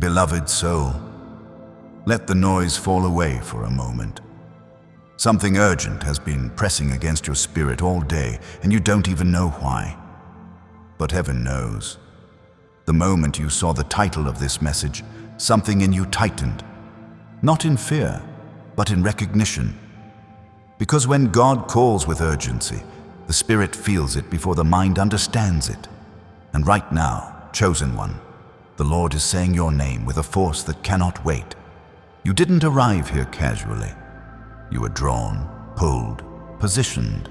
beloved soul, let the noise fall away for a moment. Something urgent has been pressing against your spirit all day, and you don't even know why. But heaven knows. The moment you saw the title of this message, something in you tightened. Not in fear, but in recognition. Because when God calls with urgency, the spirit feels it before the mind understands it. And right now, chosen one, the Lord is saying your name with a force that cannot wait. You didn't arrive here casually. You were drawn, pulled, positioned.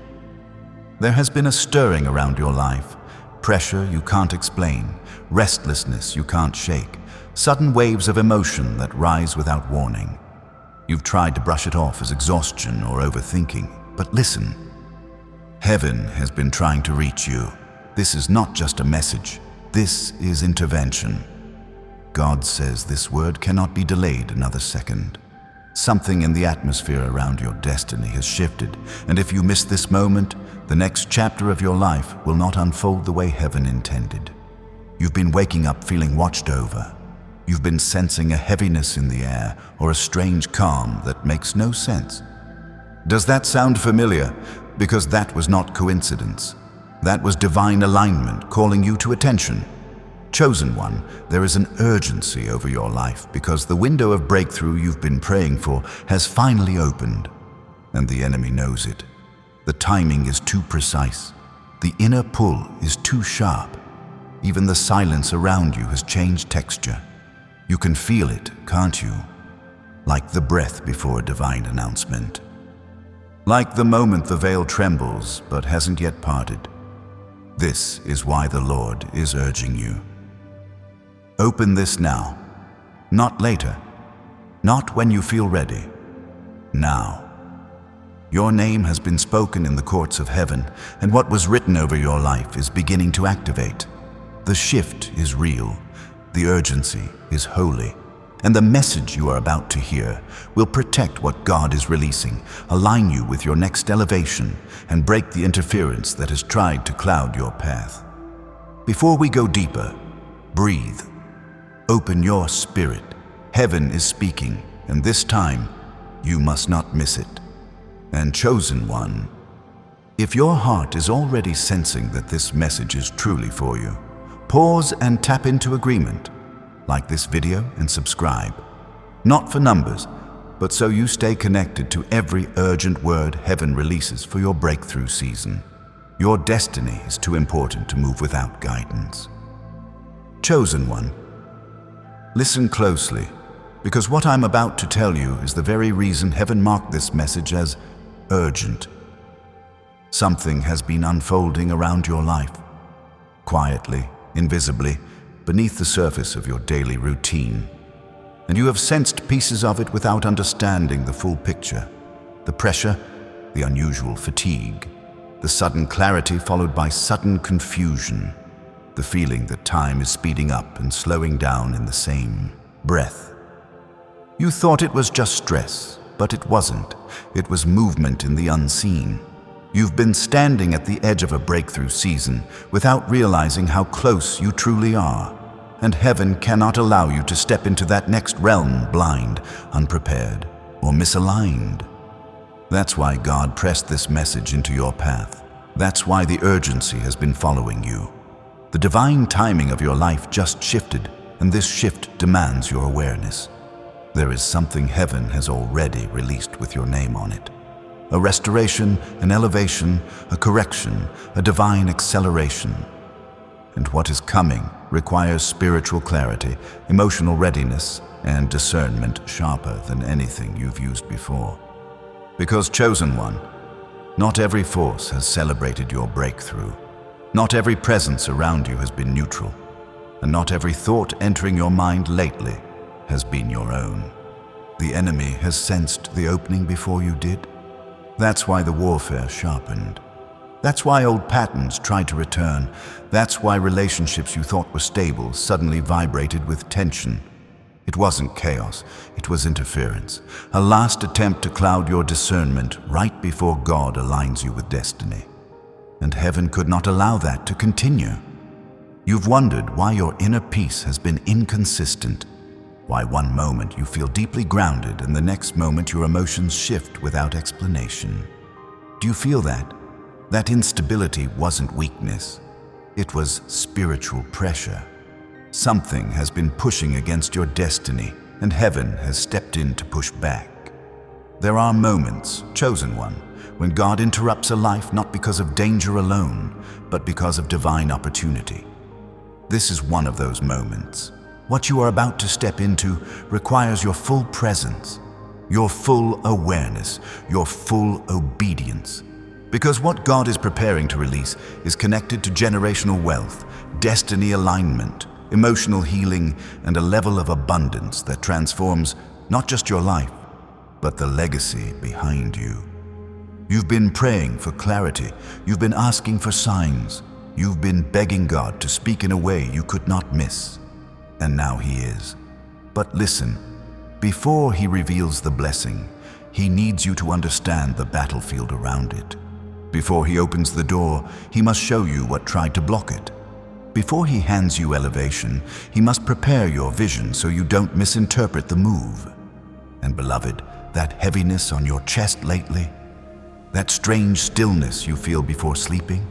There has been a stirring around your life, pressure you can't explain, restlessness you can't shake, sudden waves of emotion that rise without warning. You've tried to brush it off as exhaustion or overthinking, but listen. Heaven has been trying to reach you. This is not just a message. This is intervention. God says this word cannot be delayed another second. Something in the atmosphere around your destiny has shifted, and if you miss this moment, the next chapter of your life will not unfold the way heaven intended. You've been waking up feeling watched over. You've been sensing a heaviness in the air or a strange calm that makes no sense. Does that sound familiar? Because that was not coincidence. That was divine alignment calling you to attention. Chosen one, there is an urgency over your life because the window of breakthrough you've been praying for has finally opened. And the enemy knows it. The timing is too precise. The inner pull is too sharp. Even the silence around you has changed texture. You can feel it, can't you? Like the breath before a divine announcement. Like the moment the veil trembles but hasn't yet parted. This is why the Lord is urging you. Open this now, not later, not when you feel ready, now. Your name has been spoken in the courts of heaven, and what was written over your life is beginning to activate. The shift is real, the urgency is holy, and the message you are about to hear will protect what God is releasing, align you with your next elevation, and break the interference that has tried to cloud your path. Before we go deeper, breathe. Open your spirit. Heaven is speaking, and this time, you must not miss it. And chosen one, if your heart is already sensing that this message is truly for you, pause and tap into agreement. Like this video and subscribe. Not for numbers, but so you stay connected to every urgent word heaven releases for your breakthrough season. Your destiny is too important to move without guidance. Chosen one, listen closely, because what I'm about to tell you is the very reason heaven marked this message as urgent. Something has been unfolding around your life, quietly, invisibly, beneath the surface of your daily routine. And you have sensed pieces of it without understanding the full picture. The pressure, the unusual fatigue, the sudden clarity followed by sudden confusion. The feeling that time is speeding up and slowing down in the same breath. You thought it was just stress, but it wasn't. It was movement in the unseen. You've been standing at the edge of a breakthrough season without realizing how close you truly are. And heaven cannot allow you to step into that next realm blind, unprepared, or misaligned. That's why God pressed this message into your path. That's why the urgency has been following you. The divine timing of your life just shifted, and this shift demands your awareness. There is something heaven has already released with your name on it. A restoration, an elevation, a correction, a divine acceleration. And what is coming requires spiritual clarity, emotional readiness, and discernment sharper than anything you've used before. Because chosen one, not every force has celebrated your breakthrough. Not every presence around you has been neutral, and not every thought entering your mind lately has been your own. The enemy has sensed the opening before you did. That's why the warfare sharpened. That's why old patterns tried to return. That's why relationships you thought were stable suddenly vibrated with tension. It wasn't chaos, it was interference, a last attempt to cloud your discernment right before God aligns you with destiny. And heaven could not allow that to continue. You've wondered why your inner peace has been inconsistent. Why one moment you feel deeply grounded and the next moment your emotions shift without explanation. Do you feel that? That instability wasn't weakness. It was spiritual pressure. Something has been pushing against your destiny, and heaven has stepped in to push back. There are moments, chosen one, when God interrupts a life not because of danger alone, but because of divine opportunity. This is one of those moments. What you are about to step into requires your full presence, your full awareness, your full obedience. Because what God is preparing to release is connected to generational wealth, destiny alignment, emotional healing, and a level of abundance that transforms not just your life, but the legacy behind you. You've been praying for clarity. You've been asking for signs. You've been begging God to speak in a way you could not miss. And now He is. But listen, before He reveals the blessing, He needs you to understand the battlefield around it. Before He opens the door, He must show you what tried to block it. Before He hands you elevation, He must prepare your vision so you don't misinterpret the move. And beloved, that heaviness on your chest lately, that strange stillness you feel before sleeping,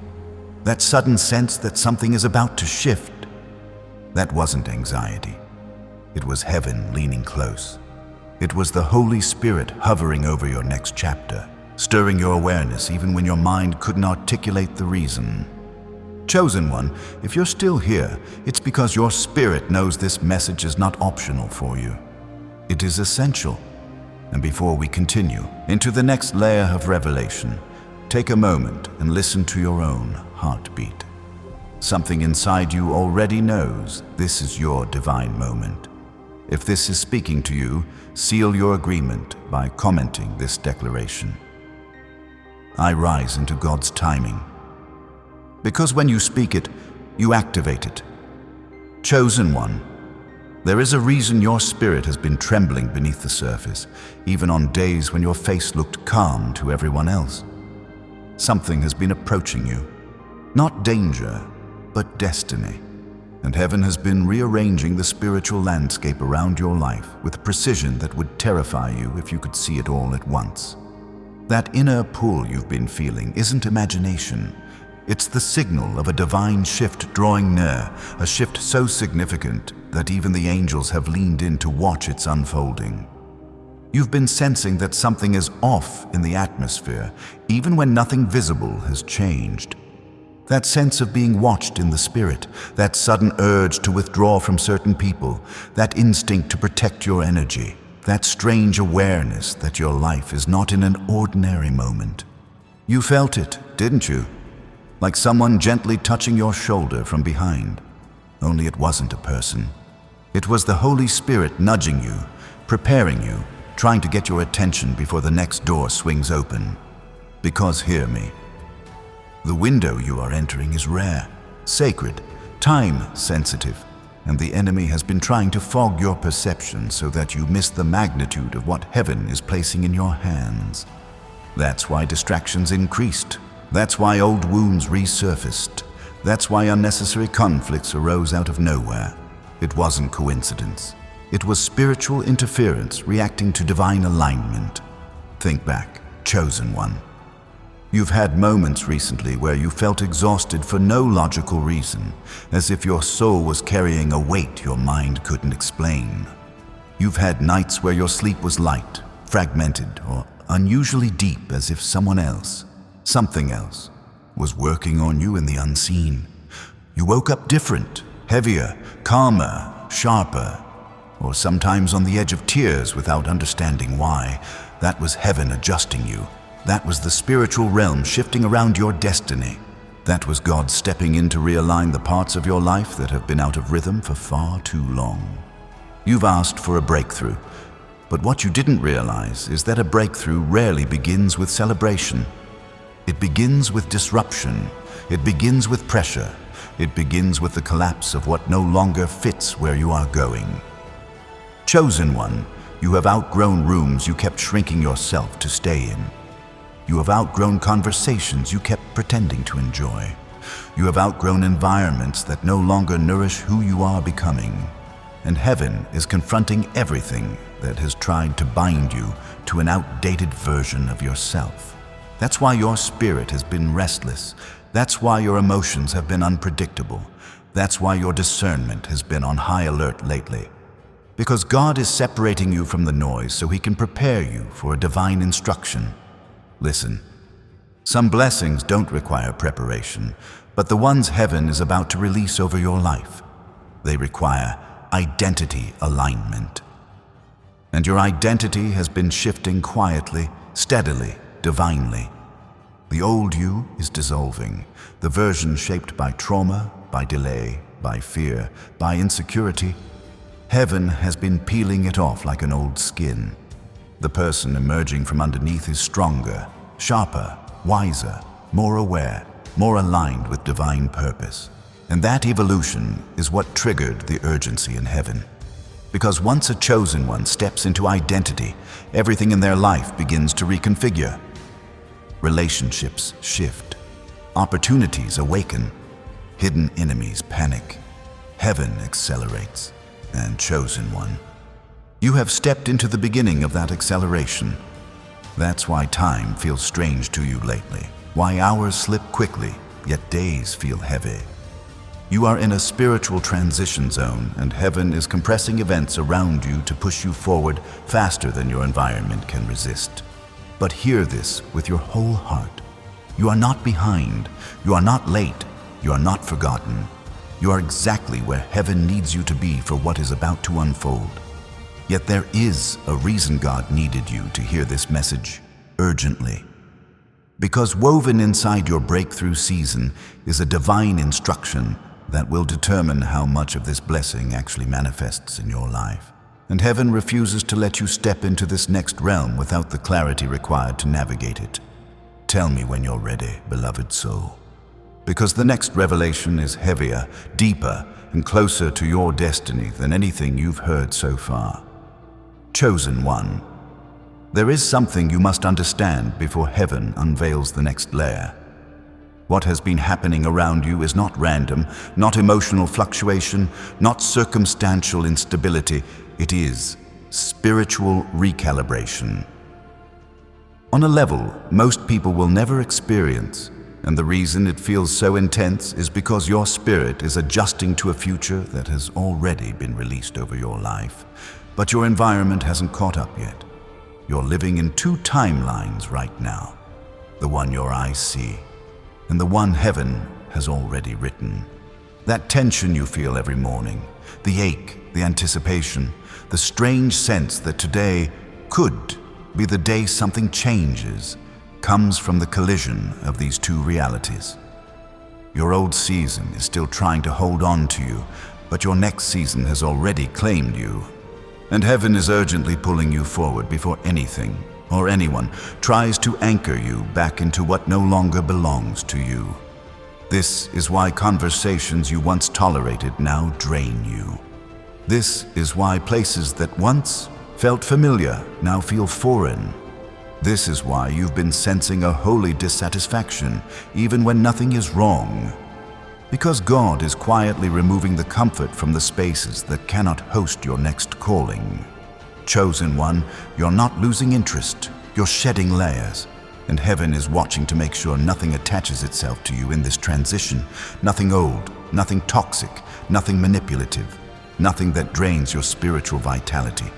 that sudden sense that something is about to shift, that wasn't anxiety. It was heaven leaning close. It was the Holy Spirit hovering over your next chapter, stirring your awareness even when your mind couldn't articulate the reason. Chosen one, if you're still here, it's because your spirit knows this message is not optional for you. It is essential. And before we continue into the next layer of revelation, take a moment and listen to your own heartbeat. Something inside you already knows this is your divine moment. If this is speaking to you, seal your agreement by commenting this declaration. I rise into God's timing. Because when you speak it, you activate it. Chosen one, there is a reason your spirit has been trembling beneath the surface, even on days when your face looked calm to everyone else. Something has been approaching you. Not danger, but destiny. And heaven has been rearranging the spiritual landscape around your life with precision that would terrify you if you could see it all at once. That inner pull you've been feeling isn't imagination. It's the signal of a divine shift drawing near, a shift so significant that even the angels have leaned in to watch its unfolding. You've been sensing that something is off in the atmosphere, even when nothing visible has changed. That sense of being watched in the spirit, that sudden urge to withdraw from certain people, that instinct to protect your energy, that strange awareness that your life is not in an ordinary moment. You felt it, didn't you? Like someone gently touching your shoulder from behind. Only it wasn't a person. It was the Holy Spirit nudging you, preparing you, trying to get your attention before the next door swings open. Because hear me, the window you are entering is rare, sacred, time-sensitive, and the enemy has been trying to fog your perception so that you miss the magnitude of what heaven is placing in your hands. That's why distractions increased. That's why old wounds resurfaced. That's why unnecessary conflicts arose out of nowhere. It wasn't coincidence. It was spiritual interference reacting to divine alignment. Think back, chosen one. You've had moments recently where you felt exhausted for no logical reason, as if your soul was carrying a weight your mind couldn't explain. You've had nights where your sleep was light, fragmented, or unusually deep, as if someone else, something else, was working on you in the unseen. You woke up different, heavier, calmer, sharper, or sometimes on the edge of tears without understanding why. That was heaven adjusting you. That was the spiritual realm shifting around your destiny. That was God stepping in to realign the parts of your life that have been out of rhythm for far too long. You've asked for a breakthrough, but what you didn't realize is that a breakthrough rarely begins with celebration. It begins with disruption. It begins with pressure. It begins with the collapse of what no longer fits where you are going. Chosen one, you have outgrown rooms you kept shrinking yourself to stay in. You have outgrown conversations you kept pretending to enjoy. You have outgrown environments that no longer nourish who you are becoming. and heaven is confronting everything that has tried to bind you to an outdated version of yourself. That's why your spirit has been restless. That's why your emotions have been unpredictable. That's why your discernment has been on high alert lately. Because God is separating you from the noise so He can prepare you for a divine instruction. Listen, some blessings don't require preparation, but the ones heaven is about to release over your life, they require identity alignment. And your identity has been shifting quietly, steadily, divinely. The old you is dissolving, the version shaped by trauma, by delay, by fear, by insecurity. Heaven has been peeling it off like an old skin. The person emerging from underneath is stronger, sharper, wiser, more aware, more aligned with divine purpose. And that evolution is what triggered the urgency in heaven. Because once a chosen one steps into identity, everything in their life begins to reconfigure. Relationships shift, opportunities awaken, hidden enemies panic, heaven accelerates, and chosen one, you have stepped into the beginning of that acceleration. That's why time feels strange to you lately, why hours slip quickly, yet days feel heavy. You are in a spiritual transition zone, and heaven is compressing events around you to push you forward faster than your environment can resist. But hear this with your whole heart. You are not behind, you are not late, you are not forgotten. You are exactly where heaven needs you to be for what is about to unfold. Yet there is a reason God needed you to hear this message urgently. Because woven inside your breakthrough season is a divine instruction that will determine how much of this blessing actually manifests in your life. And heaven refuses to let you step into this next realm without the clarity required to navigate it. Tell me when you're ready, beloved soul. Because the next revelation is heavier, deeper, and closer to your destiny than anything you've heard so far. Chosen one, there is something you must understand before heaven unveils the next layer. What has been happening around you is not random, not emotional fluctuation, not circumstantial instability. It is spiritual recalibration. On a level most people will never experience, and the reason it feels so intense is because your spirit is adjusting to a future that has already been released over your life. But your environment hasn't caught up yet. You're living in two timelines right now, the one your eyes see, and the one heaven has already written. That tension you feel every morning, the ache, the anticipation, the strange sense that today could be the day something changes, comes from the collision of these two realities. Your old season is still trying to hold on to you, but your next season has already claimed you. And heaven is urgently pulling you forward before anything or anyone tries to anchor you back into what no longer belongs to you. This is why conversations you once tolerated now drain you. This is why places that once felt familiar now feel foreign. This is why you've been sensing a holy dissatisfaction even when nothing is wrong. Because God is quietly removing the comfort from the spaces that cannot host your next calling. Chosen one, you're not losing interest, you're shedding layers, and heaven is watching to make sure nothing attaches itself to you in this transition. Nothing old, nothing toxic, nothing manipulative, nothing that drains your spiritual vitality.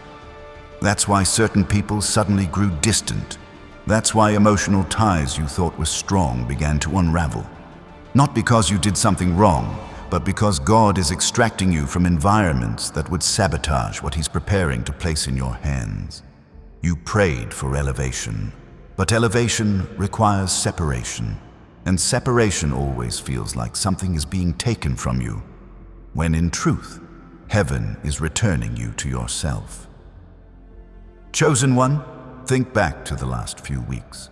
That's why certain people suddenly grew distant. That's why emotional ties you thought were strong began to unravel. Not because you did something wrong, but because God is extracting you from environments that would sabotage what He's preparing to place in your hands. You prayed for elevation, but elevation requires separation, and separation always feels like something is being taken from you, when in truth, heaven is returning you to yourself. Chosen one, think back to the last few weeks.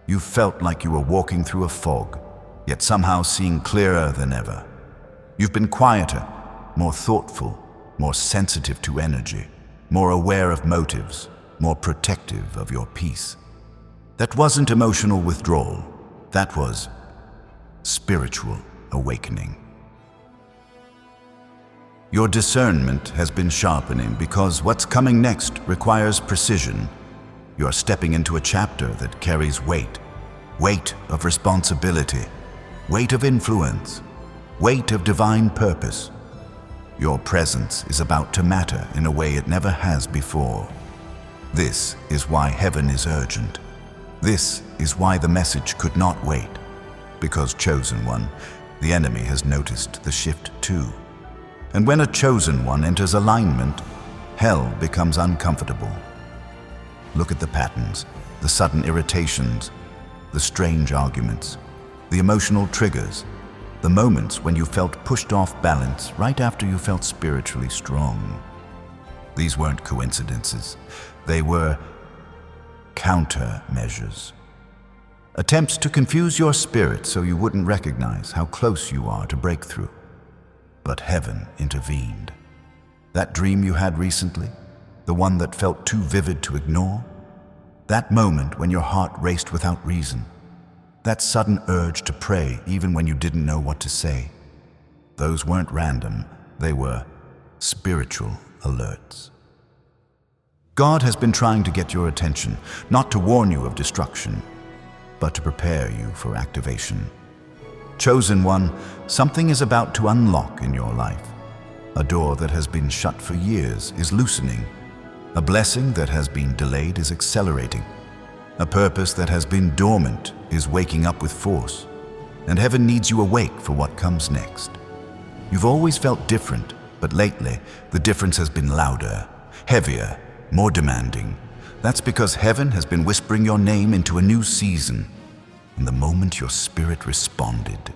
You felt like you were walking through a fog, yet somehow seeing clearer than ever. You've been quieter, more thoughtful, more sensitive to energy, more aware of motives, more protective of your peace. That wasn't emotional withdrawal, that was spiritual awakening. Your discernment has been sharpening because what's coming next requires precision. You're stepping into a chapter that carries weight. Weight of responsibility, weight of influence, weight of divine purpose. Your presence is about to matter in a way it never has before. This is why heaven is urgent. This is why the message could not wait. Because, chosen one, the enemy has noticed the shift too. And when a chosen one enters alignment, hell becomes uncomfortable. Look at the patterns, the sudden irritations, the strange arguments, the emotional triggers, the moments when you felt pushed off balance right after you felt spiritually strong. These weren't coincidences. They were countermeasures. Attempts to confuse your spirit so you wouldn't recognize how close you are to breakthrough. But heaven intervened. That dream you had recently, the one that felt too vivid to ignore, that moment when your heart raced without reason, that sudden urge to pray even when you didn't know what to say. Those weren't random, they were spiritual alerts. God has been trying to get your attention, not to warn you of destruction, but to prepare you for activation. Chosen one, something is about to unlock in your life. A door that has been shut for years is loosening. A blessing that has been delayed is accelerating. A purpose that has been dormant is waking up with force. And heaven needs you awake for what comes next. You've always felt different, but lately the difference has been louder, heavier, more demanding. That's because heaven has been whispering your name into a new season. And the moment your spirit responded,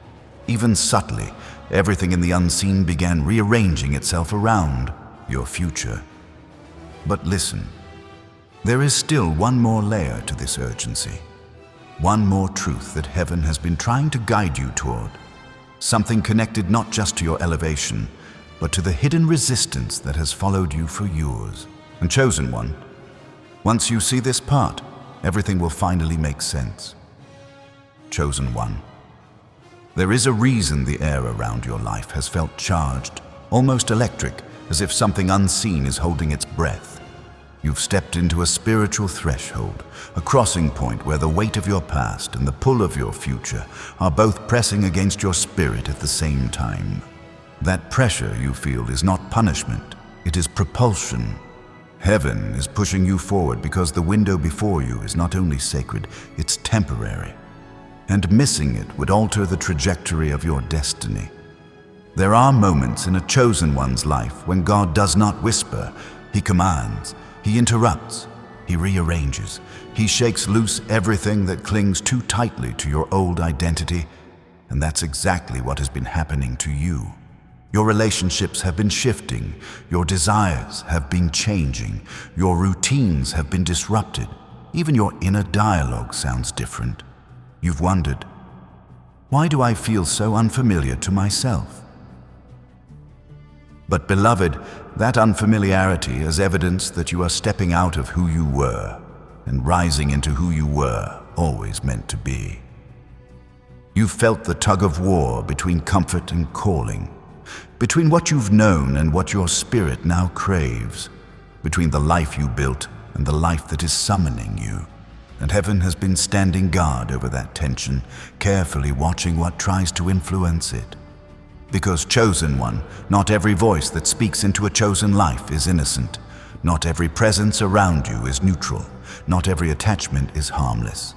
even subtly, everything in the unseen began rearranging itself around your future. But listen, there is still one more layer to this urgency. One more truth that heaven has been trying to guide you toward. Something connected not just to your elevation, but to the hidden resistance that has followed you for years. And chosen one, once you see this part, everything will finally make sense. Chosen one, there is a reason the air around your life has felt charged, almost electric, as if something unseen is holding its breath. You've stepped into a spiritual threshold, a crossing point where the weight of your past and the pull of your future are both pressing against your spirit at the same time. That pressure you feel is not punishment, it is propulsion. Heaven is pushing you forward because the window before you is not only sacred, it's temporary. And missing it would alter the trajectory of your destiny. There are moments in a chosen one's life when God does not whisper, He commands, He interrupts, He rearranges, He shakes loose everything that clings too tightly to your old identity, and that's exactly what has been happening to you. Your relationships have been shifting, your desires have been changing, your routines have been disrupted, even your inner dialogue sounds different. You've wondered, why do I feel so unfamiliar to myself? But beloved, that unfamiliarity is evidence that you are stepping out of who you were and rising into who you were always meant to be. You've felt the tug of war between comfort and calling, between what you've known and what your spirit now craves, between the life you built and the life that is summoning you. And heaven has been standing guard over that tension, carefully watching what tries to influence it. Because, chosen one, not every voice that speaks into a chosen life is innocent. Not every presence around you is neutral. Not every attachment is harmless.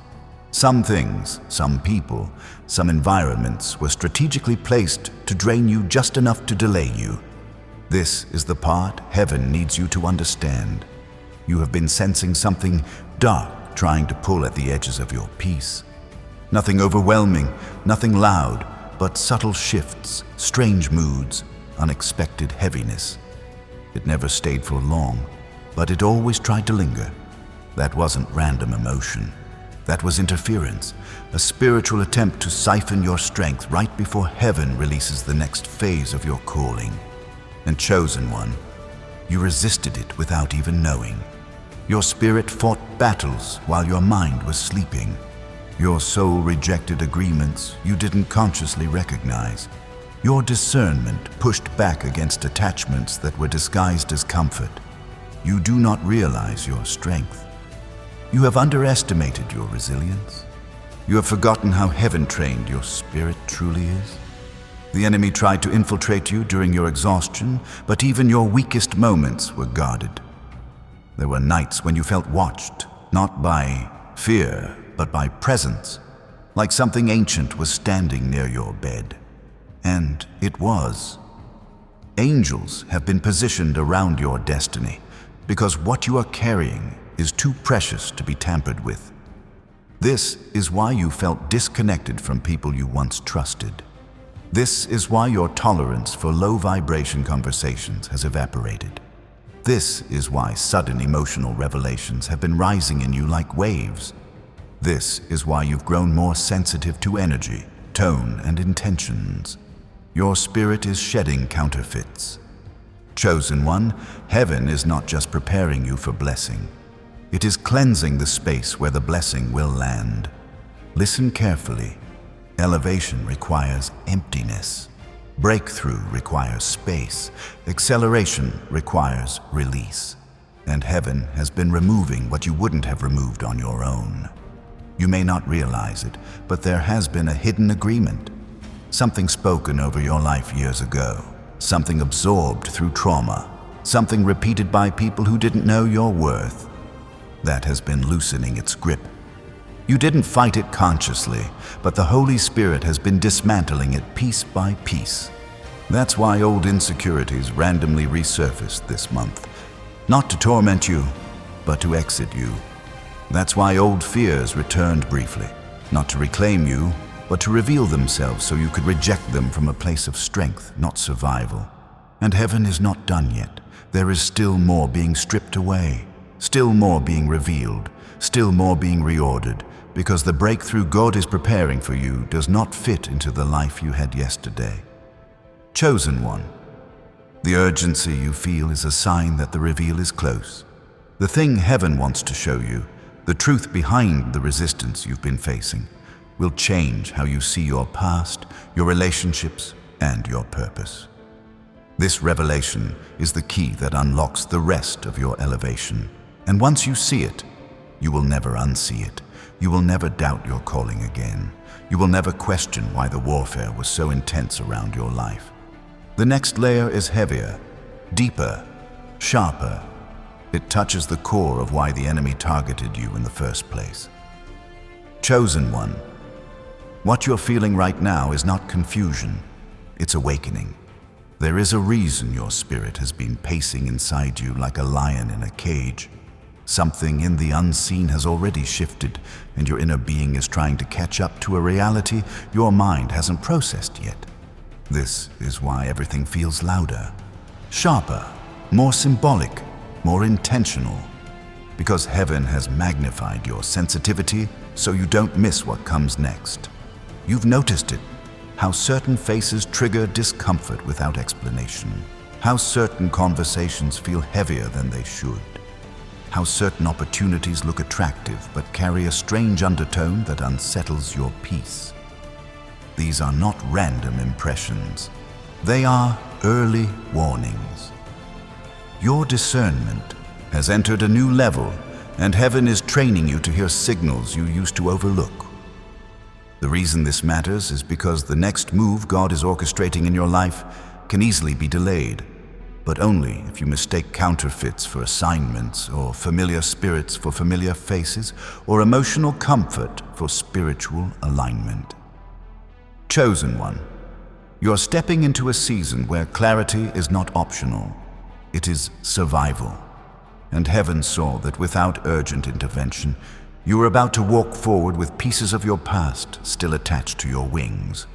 Some things, some people, some environments were strategically placed to drain you just enough to delay you. This is the part heaven needs you to understand. You have been sensing something dark trying to pull at the edges of your peace. Nothing overwhelming, nothing loud, but subtle shifts, strange moods, unexpected heaviness. It never stayed for long, but it always tried to linger. That wasn't random emotion. That was interference, a spiritual attempt to siphon your strength right before heaven releases the next phase of your calling. And chosen one, you resisted it without even knowing. Your spirit fought battles while your mind was sleeping. Your soul rejected agreements you didn't consciously recognize. Your discernment pushed back against attachments that were disguised as comfort. You do not realize your strength. You have underestimated your resilience. You have forgotten how heaven-trained your spirit truly is. The enemy tried to infiltrate you during your exhaustion, but even your weakest moments were guarded. There were nights when you felt watched, not by fear, but by presence, like something ancient was standing near your bed. And it was. Angels have been positioned around your destiny because what you are carrying is too precious to be tampered with. This is why you felt disconnected from people you once trusted. This is why your tolerance for low-vibration conversations has evaporated. This is why sudden emotional revelations have been rising in you like waves. This is why you've grown more sensitive to energy, tone, and intentions. Your spirit is shedding counterfeits. Chosen one, heaven is not just preparing you for blessing. It is cleansing the space where the blessing will land. Listen carefully. Elevation requires emptiness. Breakthrough requires space. Acceleration requires release. And heaven has been removing what you wouldn't have removed on your own. You may not realize it, but there has been a hidden agreement. Something spoken over your life years ago. Something absorbed through trauma. Something repeated by people who didn't know your worth. That has been loosening its grip. You didn't fight it consciously, but the Holy Spirit has been dismantling it piece by piece. That's why old insecurities randomly resurfaced this month. Not to torment you, but to exit you. That's why old fears returned briefly. Not to reclaim you, but to reveal themselves so you could reject them from a place of strength, not survival. And heaven is not done yet. There is still more being stripped away. Still more being revealed, still more being reordered, because the breakthrough God is preparing for you does not fit into the life you had yesterday. Chosen one, the urgency you feel is a sign that the reveal is close. The thing heaven wants to show you, the truth behind the resistance you've been facing, will change how you see your past, your relationships, and your purpose. This revelation is the key that unlocks the rest of your elevation. And once you see it, you will never unsee it. You will never doubt your calling again. You will never question why the warfare was so intense around your life. The next layer is heavier, deeper, sharper. It touches the core of why the enemy targeted you in the first place. Chosen one, what you're feeling right now is not confusion, it's awakening. There is a reason your spirit has been pacing inside you like a lion in a cage. Something in the unseen has already shifted, and your inner being is trying to catch up to a reality your mind hasn't processed yet. This is why everything feels louder, sharper, more symbolic, more intentional. Because heaven has magnified your sensitivity so you don't miss what comes next. You've noticed it, how certain faces trigger discomfort without explanation, how certain conversations feel heavier than they should. How certain opportunities look attractive but carry a strange undertone that unsettles your peace. These are not random impressions. They are early warnings. Your discernment has entered a new level, and heaven is training you to hear signals you used to overlook. The reason this matters is because the next move God is orchestrating in your life can easily be delayed, but only if you mistake counterfeits for assignments, or familiar spirits for familiar faces, or emotional comfort for spiritual alignment. Chosen one, you're stepping into a season where clarity is not optional, it is survival. And heaven saw that without urgent intervention, you were about to walk forward with pieces of your past still attached to your wings.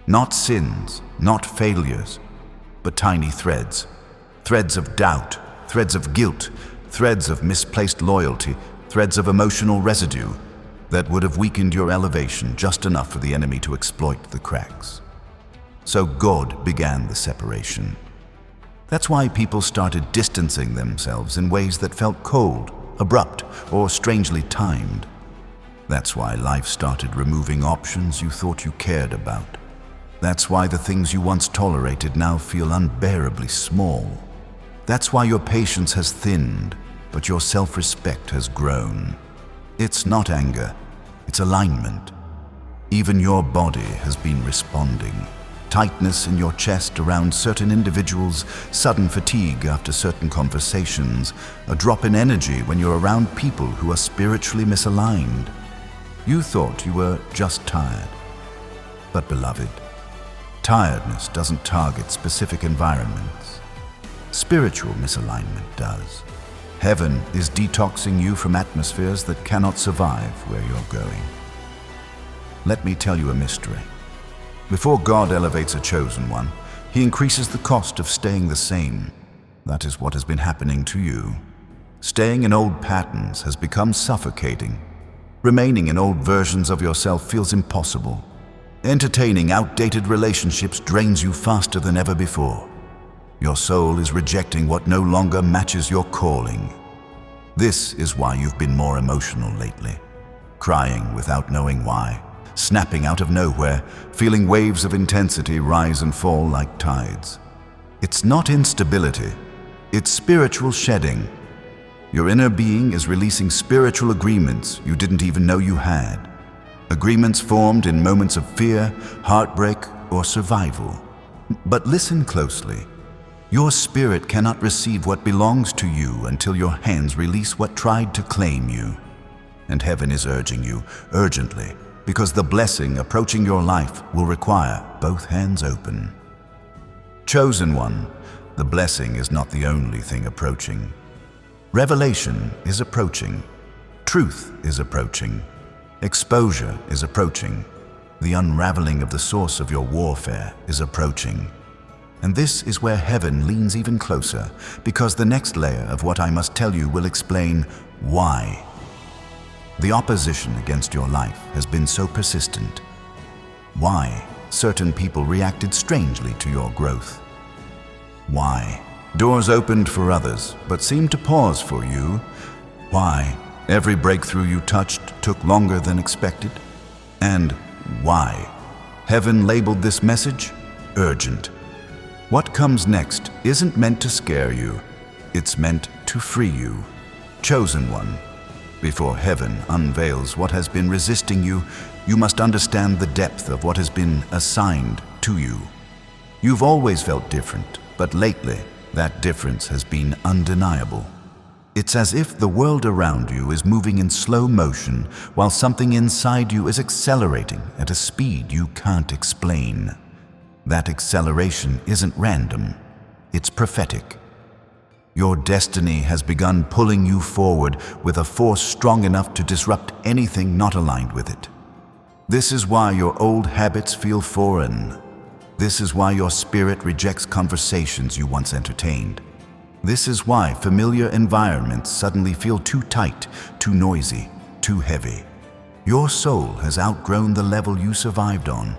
Not sins, not failures, but tiny threads. Threads of doubt, threads of guilt, threads of misplaced loyalty, threads of emotional residue that would have weakened your elevation just enough for the enemy to exploit the cracks. So God began the separation. That's why people started distancing themselves in ways that felt cold, abrupt, or strangely timed. That's why life started removing options you thought you cared about. That's why the things you once tolerated now feel unbearably small. That's why your patience has thinned, but your self-respect has grown. It's not anger, it's alignment. Even your body has been responding. Tightness in your chest around certain individuals, sudden fatigue after certain conversations, a drop in energy when you're around people who are spiritually misaligned. You thought you were just tired. But beloved, tiredness doesn't target specific environments. Spiritual misalignment does. Heaven is detoxing you from atmospheres that cannot survive where you're going. Let me tell you a mystery. Before God elevates a chosen one, He increases the cost of staying the same. That is what has been happening to you. Staying in old patterns has become suffocating. Remaining in old versions of yourself feels impossible. Entertaining outdated relationships drains you faster than ever before. Your soul is rejecting what no longer matches your calling. This is why you've been more emotional lately. Crying without knowing why. Snapping out of nowhere, feeling waves of intensity rise and fall like tides. It's not instability, it's spiritual shedding. Your inner being is releasing spiritual agreements you didn't even know you had. Agreements formed in moments of fear, heartbreak, or survival. But listen closely. Your spirit cannot receive what belongs to you until your hands release what tried to claim you. And heaven is urging you, urgently, because the blessing approaching your life will require both hands open. Chosen one, the blessing is not the only thing approaching. Revelation is approaching. Truth is approaching. Exposure is approaching. The unraveling of the source of your warfare is approaching. And this is where heaven leans even closer, because the next layer of what I must tell you will explain why. The opposition against your life has been so persistent. Why certain people reacted strangely to your growth. Why doors opened for others but seemed to pause for you. Why every breakthrough you touched took longer than expected. And why heaven labeled this message urgent. What comes next isn't meant to scare you. It's meant to free you. Chosen one. Before heaven unveils what has been resisting you, you must understand the depth of what has been assigned to you. You've always felt different, but lately, that difference has been undeniable. It's as if the world around you is moving in slow motion, while something inside you is accelerating at a speed you can't explain. That acceleration isn't random, it's prophetic. Your destiny has begun pulling you forward with a force strong enough to disrupt anything not aligned with it. This is why your old habits feel foreign. This is why your spirit rejects conversations you once entertained. This is why familiar environments suddenly feel too tight, too noisy, too heavy. Your soul has outgrown the level you survived on.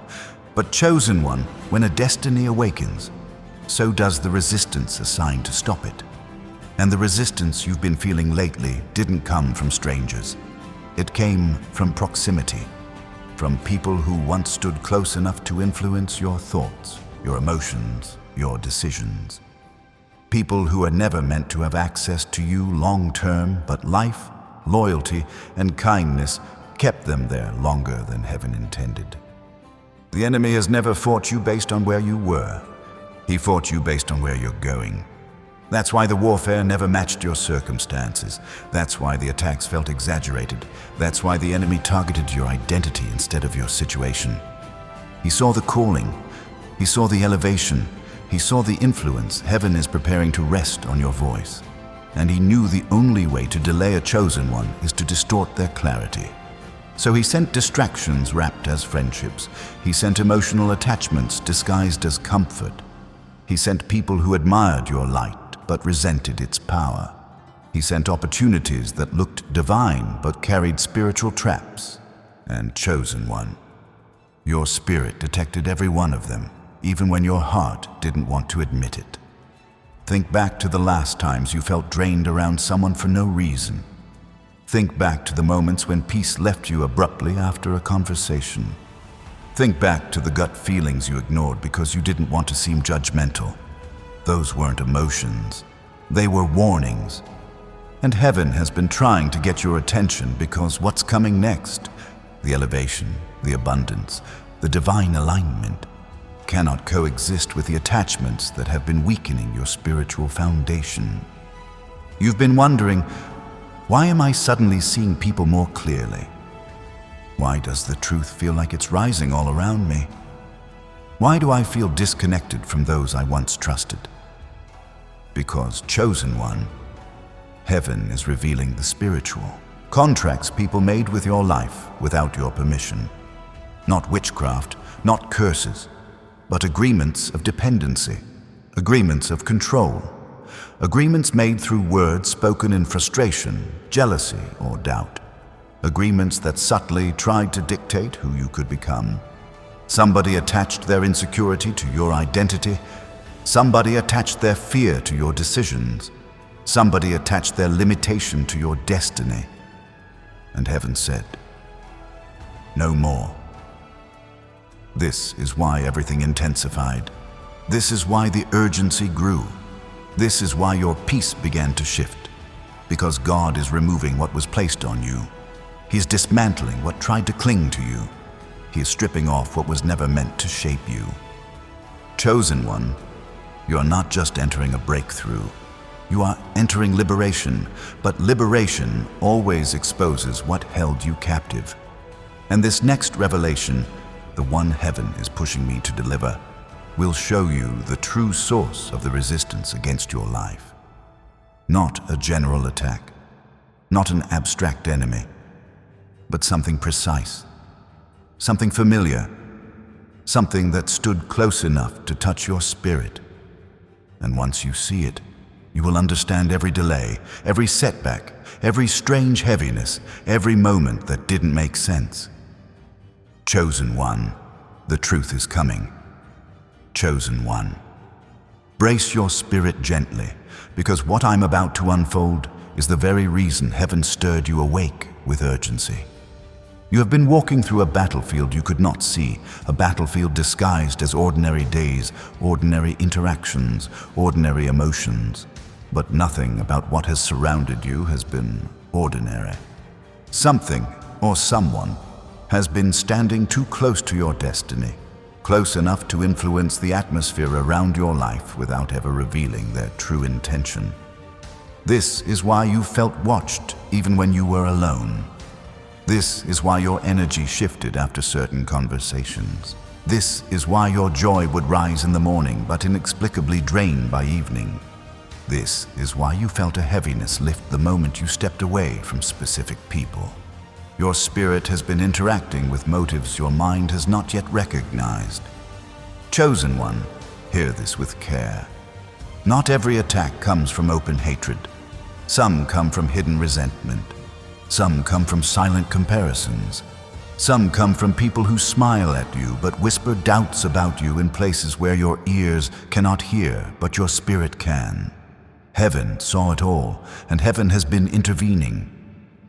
But chosen one, when a destiny awakens, so does the resistance assigned to stop it. And the resistance you've been feeling lately didn't come from strangers. It came from proximity, from people who once stood close enough to influence your thoughts, your emotions, your decisions. People who are never meant to have access to you long-term, but life, loyalty, and kindness kept them there longer than heaven intended. The enemy has never fought you based on where you were. He fought you based on where you're going. That's why the warfare never matched your circumstances. That's why the attacks felt exaggerated. That's why the enemy targeted your identity instead of your situation. He saw the calling. He saw the elevation. He saw the influence heaven is preparing to rest on your voice. And he knew the only way to delay a chosen one is to distort their clarity. So he sent distractions wrapped as friendships. He sent emotional attachments disguised as comfort. He sent people who admired your light but resented its power. He sent opportunities that looked divine but carried spiritual traps. And chosen one, your spirit detected every one of them, even when your heart didn't want to admit it. Think back to the last times you felt drained around someone for no reason. Think back to the moments when peace left you abruptly after a conversation. Think back to the gut feelings you ignored because you didn't want to seem judgmental. Those weren't emotions. They were warnings. And heaven has been trying to get your attention because what's coming next, the elevation, the abundance, the divine alignment, cannot coexist with the attachments that have been weakening your spiritual foundation. You've been wondering, why am I suddenly seeing people more clearly? Why does the truth feel like it's rising all around me? Why do I feel disconnected from those I once trusted? Because, chosen one, heaven is revealing the spiritual contracts people made with your life without your permission. Not witchcraft, not curses, but agreements of dependency, agreements of control, agreements made through words spoken in frustration, jealousy, or doubt. Agreements that subtly tried to dictate who you could become. Somebody attached their insecurity to your identity. Somebody attached their fear to your decisions. Somebody attached their limitation to your destiny. And heaven said, no more. This is why everything intensified. This is why the urgency grew. This is why your peace began to shift. Because God is removing what was placed on you. He is dismantling what tried to cling to you. He is stripping off what was never meant to shape you. Chosen one, you are not just entering a breakthrough. You are entering liberation, but liberation always exposes what held you captive. And this next revelation, the one heaven is pushing me to deliver, will show you the true source of the resistance against your life. Not a general attack, not an abstract enemy, but something precise, something familiar, something that stood close enough to touch your spirit. And once you see it, you will understand every delay, every setback, every strange heaviness, every moment that didn't make sense. Chosen one, the truth is coming. Chosen one, brace your spirit gently, because what I'm about to unfold is the very reason heaven stirred you awake with urgency. You have been walking through a battlefield you could not see, a battlefield disguised as ordinary days, ordinary interactions, ordinary emotions. But nothing about what has surrounded you has been ordinary. Something or someone has been standing too close to your destiny, close enough to influence the atmosphere around your life without ever revealing their true intention. This is why you felt watched even when you were alone. This is why your energy shifted after certain conversations. This is why your joy would rise in the morning but inexplicably drain by evening. This is why you felt a heaviness lift the moment you stepped away from specific people. Your spirit has been interacting with motives your mind has not yet recognized. Chosen one, hear this with care. Not every attack comes from open hatred. Some come from hidden resentment. Some come from silent comparisons. Some come from people who smile at you but whisper doubts about you in places where your ears cannot hear but your spirit can. Heaven saw it all, and heaven has been intervening.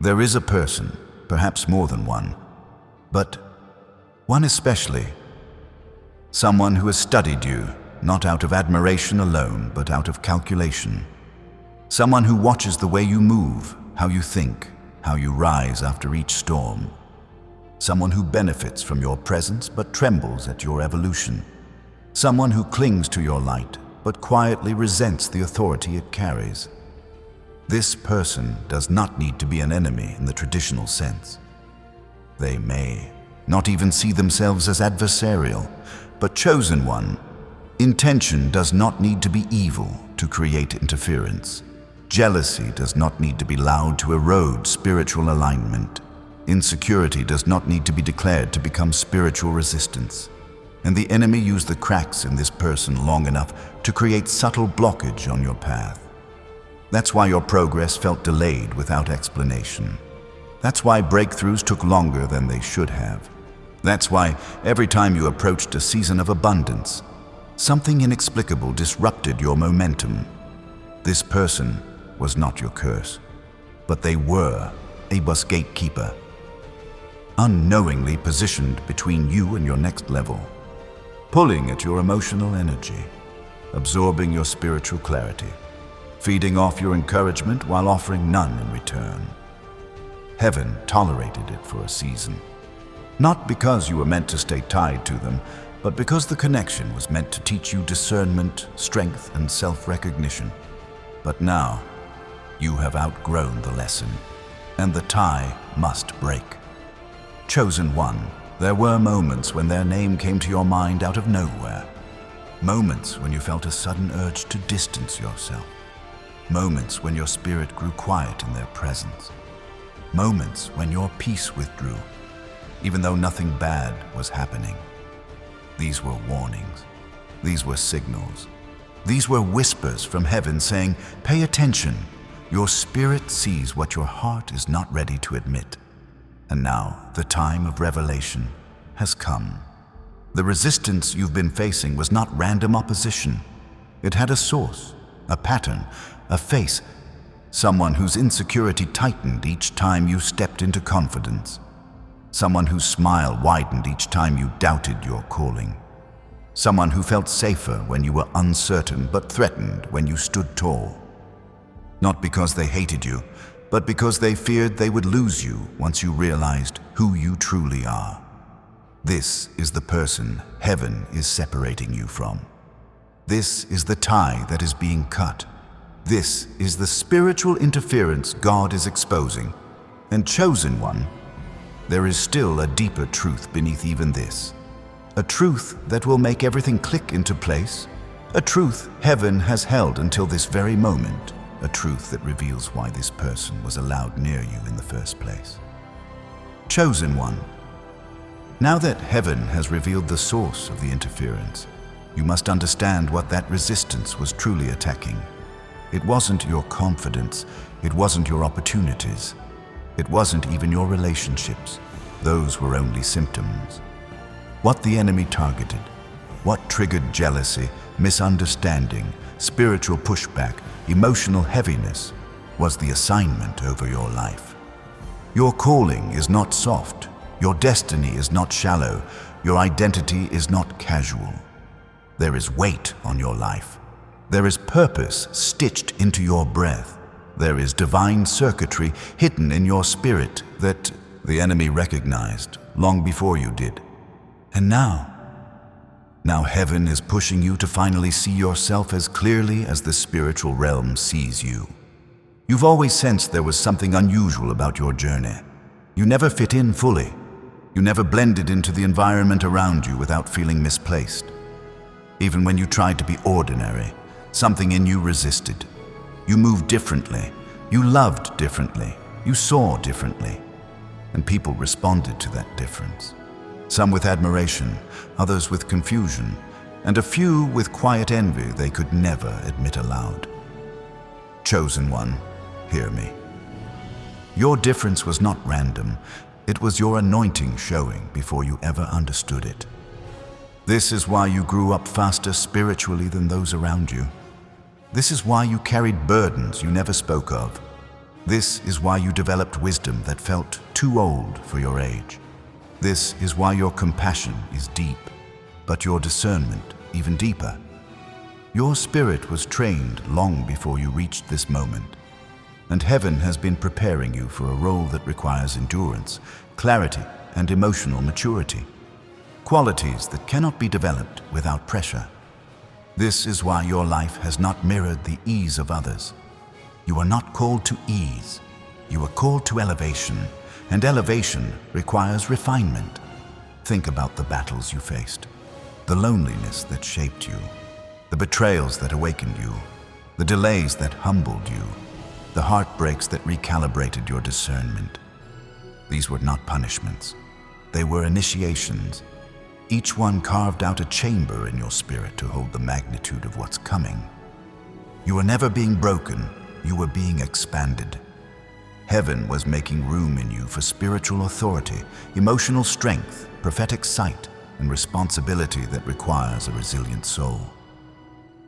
There is a person, perhaps more than one, but one especially. Someone who has studied you, not out of admiration alone, but out of calculation. Someone who watches the way you move, how you think, how you rise after each storm. Someone who benefits from your presence but trembles at your evolution. Someone who clings to your light but quietly resents the authority it carries. This person does not need to be an enemy in the traditional sense. They may not even see themselves as adversarial, but chosen one, intention does not need to be evil to create interference. Jealousy does not need to be loud to erode spiritual alignment. Insecurity does not need to be declared to become spiritual resistance. And the enemy used the cracks in this person long enough to create subtle blockage on your path. That's why your progress felt delayed without explanation. That's why breakthroughs took longer than they should have. That's why every time you approached a season of abundance, something inexplicable disrupted your momentum. This person was not your curse, but they were a bus gatekeeper. unknowingly positioned between you and your next level, pulling at your emotional energy, absorbing your spiritual clarity, feeding off your encouragement while offering none in return. Heaven tolerated it for a season, not because you were meant to stay tied to them, but because the connection was meant to teach you discernment, strength, and self-recognition. But now, you have outgrown the lesson, and the tie must break. Chosen one, there were moments when their name came to your mind out of nowhere. Moments when you felt a sudden urge to distance yourself. Moments when your spirit grew quiet in their presence. Moments when your peace withdrew, even though nothing bad was happening. These were warnings. These were signals. These were whispers from heaven saying, "Pay attention. Your spirit sees what your heart is not ready to admit." And now the time of revelation has come. The resistance you've been facing was not random opposition. It had a source, a pattern, a face, someone whose insecurity tightened each time you stepped into confidence. Someone whose smile widened each time you doubted your calling. Someone who felt safer when you were uncertain but threatened when you stood tall. Not because they hated you, but because they feared they would lose you once you realized who you truly are. This is the person heaven is separating you from. This is the tie that is being cut. This is the spiritual interference God is exposing. And chosen one, there is still a deeper truth beneath even this. A truth that will make everything click into place. A truth heaven has held until this very moment. A truth that reveals why this person was allowed near you in the first place. Chosen one, now that heaven has revealed the source of the interference, you must understand what that resistance was truly attacking. It wasn't your confidence. It wasn't your opportunities. It wasn't even your relationships. Those were only symptoms. What the enemy targeted, what triggered jealousy, misunderstanding, spiritual pushback, emotional heaviness, was the assignment over your life. Your calling is not soft. Your destiny is not shallow. Your identity is not casual. There is weight on your life. There is purpose stitched into your breath. There is divine circuitry hidden in your spirit that the enemy recognized long before you did. And now heaven is pushing you to finally see yourself as clearly as the spiritual realm sees you. You've always sensed there was something unusual about your journey. You never fit in fully. You never blended into the environment around you without feeling misplaced. Even when you tried to be ordinary, something in you resisted. You moved differently. You loved differently. You saw differently. And people responded to that difference. Some with admiration, others with confusion, and a few with quiet envy they could never admit aloud. Chosen one, hear me. Your difference was not random. It was your anointing showing before you ever understood it. This is why you grew up faster spiritually than those around you. This is why you carried burdens you never spoke of. This is why you developed wisdom that felt too old for your age. This is why your compassion is deep, but your discernment even deeper. Your spirit was trained long before you reached this moment, and heaven has been preparing you for a role that requires endurance, clarity, and emotional maturity, qualities that cannot be developed without pressure. This is why your life has not mirrored the ease of others. You are not called to ease. You are called to elevation, and elevation requires refinement. Think about the battles you faced, the loneliness that shaped you, the betrayals that awakened you, the delays that humbled you, the heartbreaks that recalibrated your discernment. These were not punishments. They were initiations. Each one carved out a chamber in your spirit to hold the magnitude of what's coming. You were never being broken. You were being expanded. Heaven was making room in you for spiritual authority, emotional strength, prophetic sight, and responsibility that requires a resilient soul.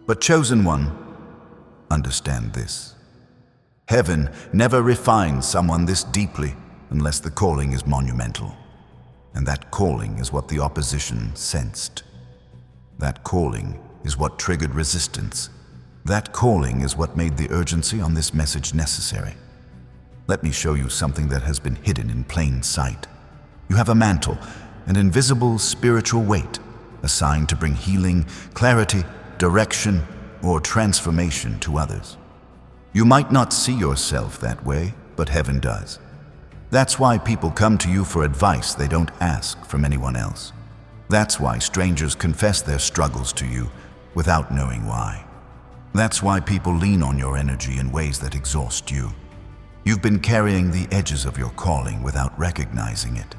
But chosen one, understand this. Heaven never refines someone this deeply unless the calling is monumental. And that calling is what the opposition sensed. That calling is what triggered resistance. That calling is what made the urgency on this message necessary. Let me show you something that has been hidden in plain sight. You have a mantle, an invisible spiritual weight, assigned to bring healing, clarity, direction, or transformation to others. You might not see yourself that way, but heaven does. That's why people come to you for advice they don't ask from anyone else. That's why strangers confess their struggles to you without knowing why. That's why people lean on your energy in ways that exhaust you. You've been carrying the edges of your calling without recognizing it.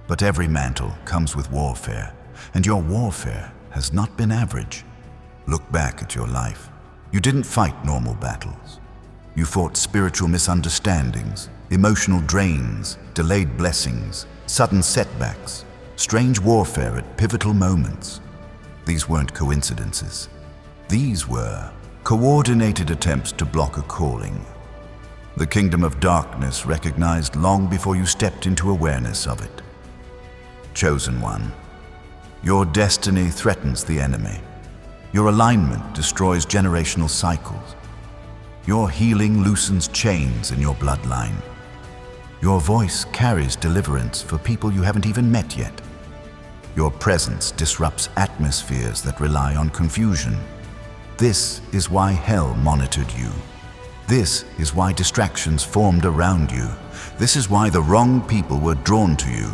But every mantle comes with warfare, and your warfare has not been average. Look back at your life. You didn't fight normal battles. You fought spiritual misunderstandings, emotional drains, delayed blessings, sudden setbacks, strange warfare at pivotal moments. These weren't coincidences. These were coordinated attempts to block a calling. The kingdom of darkness recognized long before you stepped into awareness of it. Chosen one, your destiny threatens the enemy. Your alignment destroys generational cycles. Your healing loosens chains in your bloodline. Your voice carries deliverance for people you haven't even met yet. Your presence disrupts atmospheres that rely on confusion. This is why hell monitored you. This is why distractions formed around you. This is why the wrong people were drawn to you.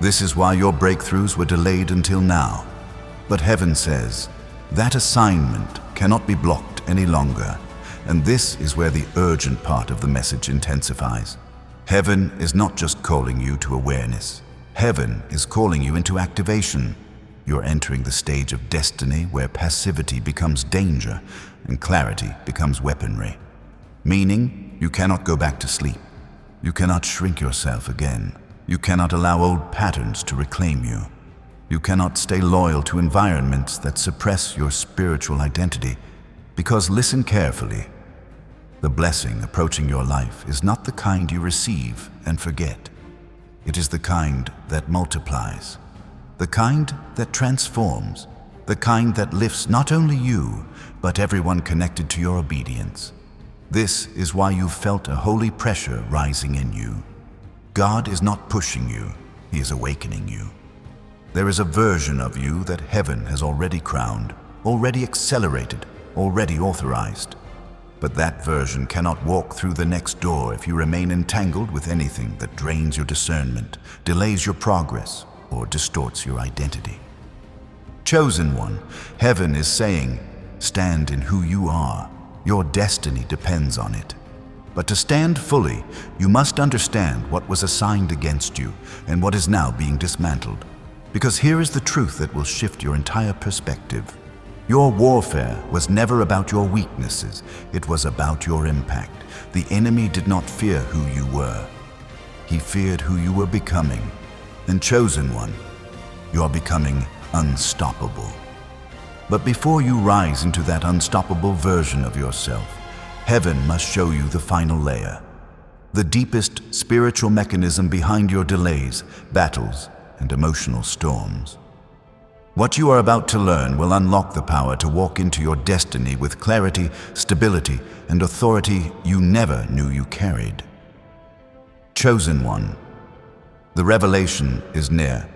This is why your breakthroughs were delayed until now. But heaven says, that assignment cannot be blocked any longer. And this is where the urgent part of the message intensifies. Heaven is not just calling you to awareness. Heaven is calling you into activation. You're entering the stage of destiny where passivity becomes danger and clarity becomes weaponry. Meaning, you cannot go back to sleep. You cannot shrink yourself again. You cannot allow old patterns to reclaim you. You cannot stay loyal to environments that suppress your spiritual identity. Because listen carefully, the blessing approaching your life is not the kind you receive and forget. It is the kind that multiplies, the kind that transforms, the kind that lifts not only you, but everyone connected to your obedience. This is why you've felt a holy pressure rising in you. God is not pushing you, He is awakening you. There is a version of you that heaven has already crowned, already accelerated, already authorized. But that version cannot walk through the next door if you remain entangled with anything that drains your discernment, delays your progress, or distorts your identity. Chosen one, heaven is saying, stand in who you are. Your destiny depends on it. But to stand fully, you must understand what was assigned against you and what is now being dismantled. Because here is the truth that will shift your entire perspective. Your warfare was never about your weaknesses, it was about your impact. The enemy did not fear who you were. He feared who you were becoming. And chosen one, you are becoming unstoppable. But before you rise into that unstoppable version of yourself, heaven must show you the final layer, the deepest spiritual mechanism behind your delays, battles, and emotional storms. What you are about to learn will unlock the power to walk into your destiny with clarity, stability, and authority you never knew you carried. Chosen one, the revelation is near.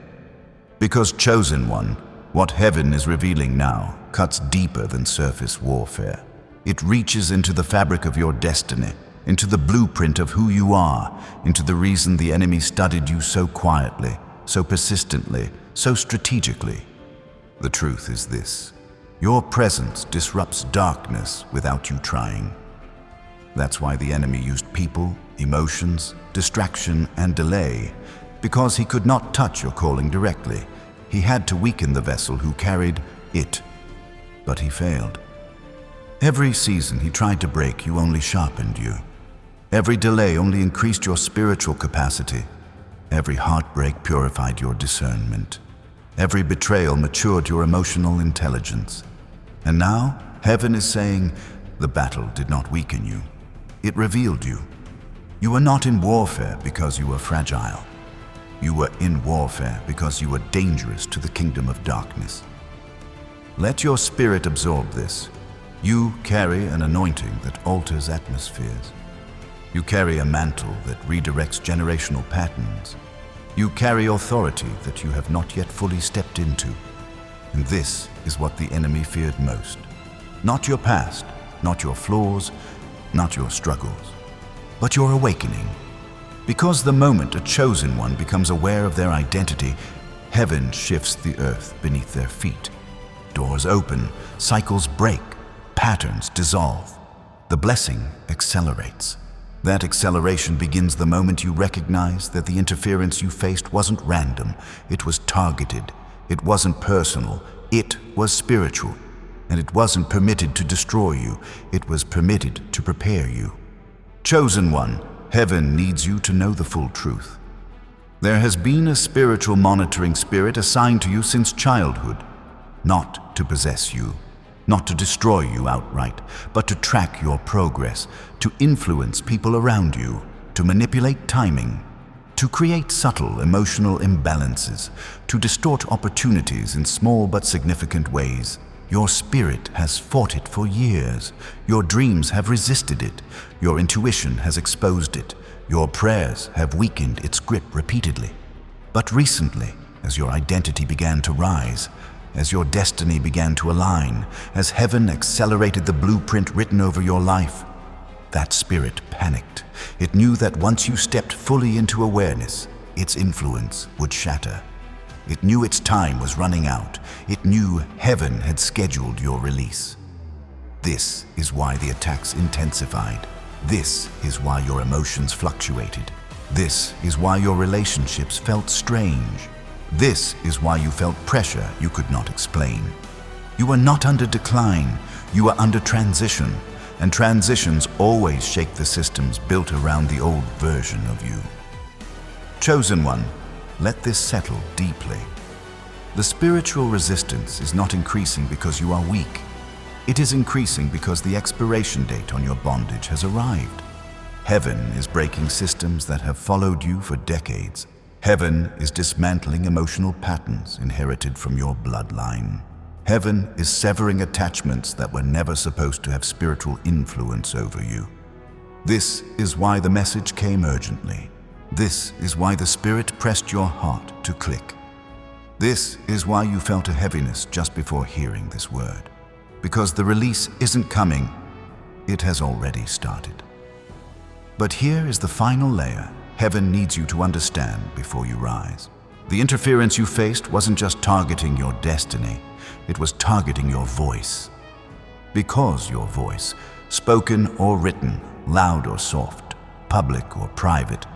Because chosen one, what heaven is revealing now cuts deeper than surface warfare. It reaches into the fabric of your destiny, into the blueprint of who you are, into the reason the enemy studied you so quietly, so persistently, so strategically. The truth is this: your presence disrupts darkness without you trying. That's why the enemy used people, emotions, distraction, and delay, because he could not touch your calling directly. He had to weaken the vessel who carried it. But he failed. Every season he tried to break you only sharpened you. Every delay only increased your spiritual capacity. Every heartbreak purified your discernment. Every betrayal matured your emotional intelligence. And now, heaven is saying, the battle did not weaken you. It revealed you. You were not in warfare because you were fragile. You were in warfare because you were dangerous to the kingdom of darkness. Let your spirit absorb this. You carry an anointing that alters atmospheres. You carry a mantle that redirects generational patterns. You carry authority that you have not yet fully stepped into. And this is what the enemy feared most. Not your past, not your flaws, not your struggles, but your awakening. Because the moment a chosen one becomes aware of their identity, heaven shifts the earth beneath their feet. Doors open, cycles break, patterns dissolve. The blessing accelerates. That acceleration begins the moment you recognize that the interference you faced wasn't random, it was targeted. It wasn't personal, it was spiritual. And it wasn't permitted to destroy you, it was permitted to prepare you. Chosen one, heaven needs you to know the full truth. There has been a spiritual monitoring spirit assigned to you since childhood, not to possess you, not to destroy you outright, but to track your progress, to influence people around you, to manipulate timing, to create subtle emotional imbalances, to distort opportunities in small but significant ways. Your spirit has fought it for years. Your dreams have resisted it. Your intuition has exposed it. Your prayers have weakened its grip repeatedly. But recently, as your identity began to rise, as your destiny began to align, as heaven accelerated the blueprint written over your life, that spirit panicked. It knew that once you stepped fully into awareness, its influence would shatter. It knew its time was running out. It knew heaven had scheduled your release. This is why the attacks intensified. This is why your emotions fluctuated. This is why your relationships felt strange. This is why you felt pressure you could not explain. You were not under decline, you were under transition, and transitions always shake the systems built around the old version of you. Chosen one, let this settle deeply. The spiritual resistance is not increasing because you are weak. It is increasing because the expiration date on your bondage has arrived. Heaven is breaking systems that have followed you for decades. Heaven is dismantling emotional patterns inherited from your bloodline. Heaven is severing attachments that were never supposed to have spiritual influence over you. This is why the message came urgently. This is why the Spirit pressed your heart to click. This is why you felt a heaviness just before hearing this word. Because the release isn't coming, it has already started. But here is the final layer heaven needs you to understand before you rise. The interference you faced wasn't just targeting your destiny, it was targeting your voice. Because your voice, spoken or written, loud or soft, public or private,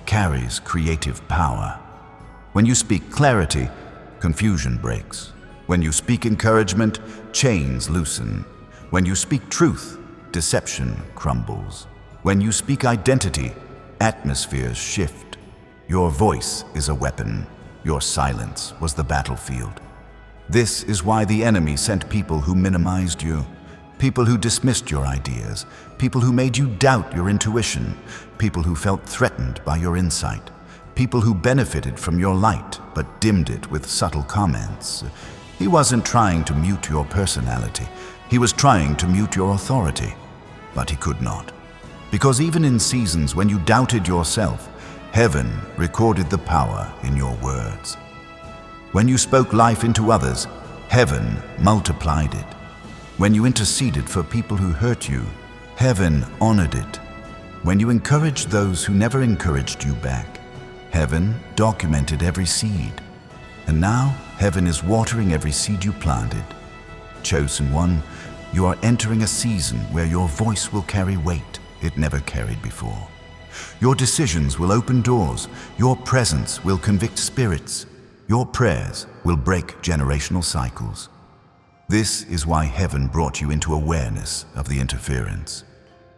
carries creative power. When you speak clarity, confusion breaks. When you speak encouragement, chains loosen. When you speak truth, deception crumbles. When you speak identity, atmospheres shift. Your voice is a weapon. Your silence was the battlefield. This is why the enemy sent people who minimized you, people who dismissed your ideas, people who made you doubt your intuition, people who felt threatened by your insight, people who benefited from your light but dimmed it with subtle comments. He wasn't trying to mute your personality. He was trying to mute your authority, but he could not. Because even in seasons when you doubted yourself, heaven recorded the power in your words. When you spoke life into others, heaven multiplied it. When you interceded for people who hurt you, heaven honored it. When you encouraged those who never encouraged you back, heaven documented every seed. And now, heaven is watering every seed you planted. Chosen one, you are entering a season where your voice will carry weight it never carried before. Your decisions will open doors. Your presence will convict spirits. Your prayers will break generational cycles. This is why heaven brought you into awareness of the interference.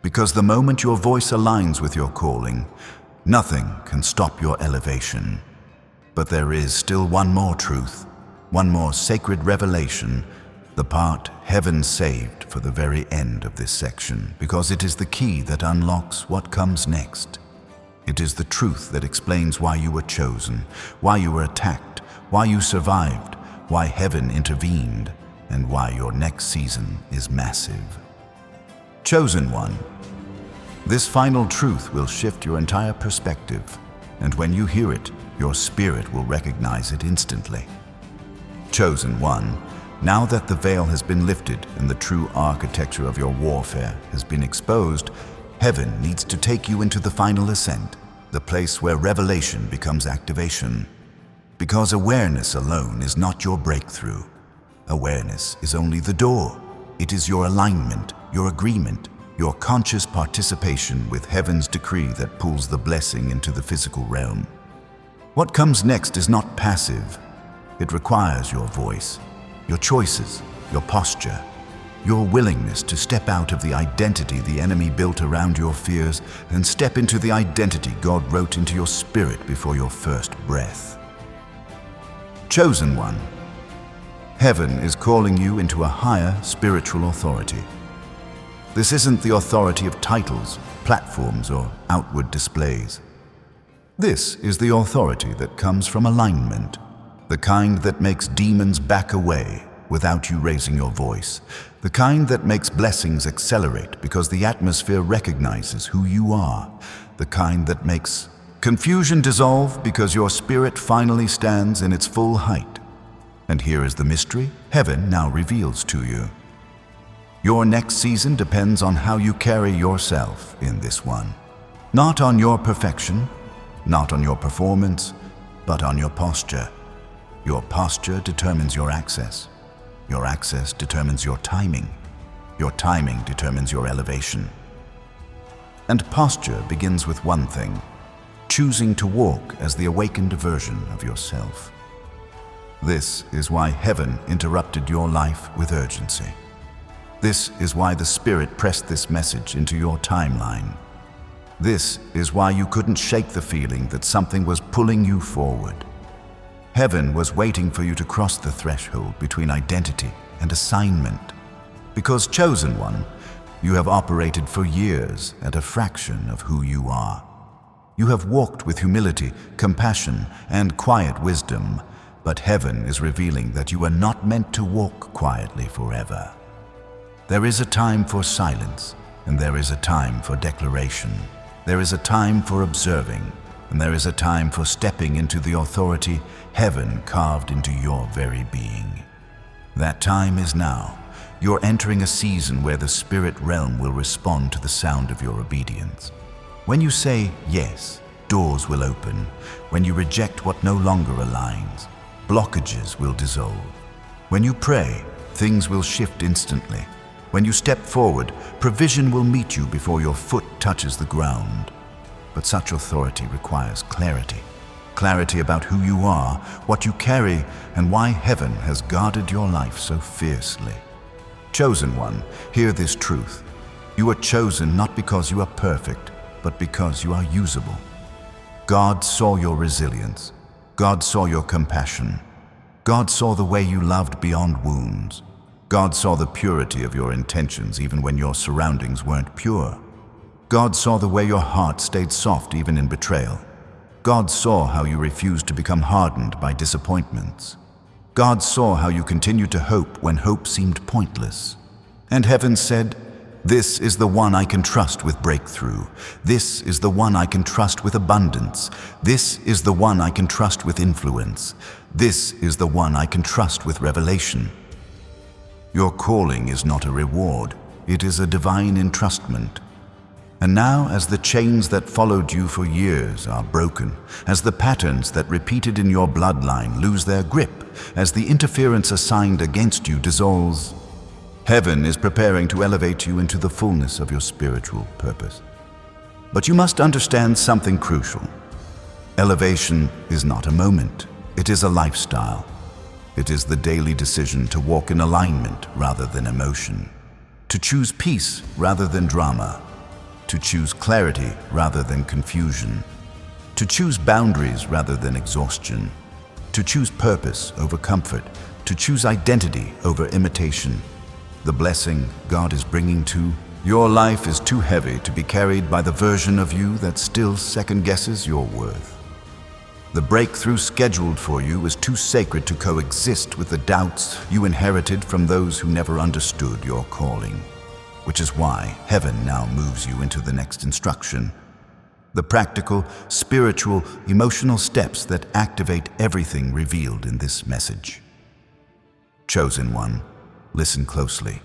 Because the moment your voice aligns with your calling, nothing can stop your elevation. But there is still one more truth, one more sacred revelation, the part heaven saved for the very end of this section, because it is the key that unlocks what comes next. It is the truth that explains why you were chosen, why you were attacked, why you survived, why heaven intervened, and why your next season is massive. Chosen one. This final truth will shift your entire perspective, and when you hear it, your spirit will recognize it instantly. Chosen one. Now that the veil has been lifted and the true architecture of your warfare has been exposed, heaven needs to take you into the final ascent, the place where revelation becomes activation. Because awareness alone is not your breakthrough. Awareness is only the door. It is your alignment, your agreement, your conscious participation with heaven's decree that pulls the blessing into the physical realm. What comes next is not passive. It requires your voice, your choices, your posture, your willingness to step out of the identity the enemy built around your fears and step into the identity God wrote into your spirit before your first breath. Chosen one. Heaven is calling you into a higher spiritual authority. This isn't the authority of titles, platforms, or outward displays. This is the authority that comes from alignment, the kind that makes demons back away without you raising your voice, the kind that makes blessings accelerate because the atmosphere recognizes who you are, the kind that makes confusion dissolve because your spirit finally stands in its full height. And here is the mystery heaven now reveals to you. Your next season depends on how you carry yourself in this one. Not on your perfection, not on your performance, but on your posture. Your posture determines your access. Your access determines your timing. Your timing determines your elevation. And posture begins with one thing: choosing to walk as the awakened version of yourself. This is why heaven interrupted your life with urgency. This is why the Spirit pressed this message into your timeline. This is why you couldn't shake the feeling that something was pulling you forward. Heaven was waiting for you to cross the threshold between identity and assignment. Because chosen one, you have operated for years at a fraction of who you are. You have walked with humility, compassion, and quiet wisdom, but heaven is revealing that you are not meant to walk quietly forever. There is a time for silence, and there is a time for declaration. There is a time for observing, and there is a time for stepping into the authority heaven carved into your very being. That time is now. You're entering a season where the spirit realm will respond to the sound of your obedience. When you say yes, doors will open. When you reject what no longer aligns, blockages will dissolve. When you pray, things will shift instantly. When you step forward, provision will meet you before your foot touches the ground. But such authority requires clarity. Clarity about who you are, what you carry, and why heaven has guarded your life so fiercely. Chosen one, hear this truth. You are chosen not because you are perfect, but because you are usable. God saw your resilience. God saw your compassion. God saw the way you loved beyond wounds. God saw the purity of your intentions even when your surroundings weren't pure. God saw the way your heart stayed soft even in betrayal. God saw how you refused to become hardened by disappointments. God saw how you continued to hope when hope seemed pointless. And heaven said, "This is the one I can trust with breakthrough. This is the one I can trust with abundance. This is the one I can trust with influence. This is the one I can trust with revelation." Your calling is not a reward, it is a divine entrustment. And now, as the chains that followed you for years are broken, as the patterns that repeated in your bloodline lose their grip, as the interference assigned against you dissolves, heaven is preparing to elevate you into the fullness of your spiritual purpose. But you must understand something crucial. Elevation is not a moment, it is a lifestyle. It is the daily decision to walk in alignment rather than emotion, to choose peace rather than drama, to choose clarity rather than confusion, to choose boundaries rather than exhaustion, to choose purpose over comfort, to choose identity over imitation. The blessing God is bringing to Your life is too heavy to be carried by the version of you that still second-guesses your worth. The breakthrough scheduled for you is too sacred to coexist with the doubts you inherited from those who never understood your calling, which is why heaven now moves you into the next instruction. The practical, spiritual, emotional steps that activate everything revealed in this message. Chosen one, listen closely.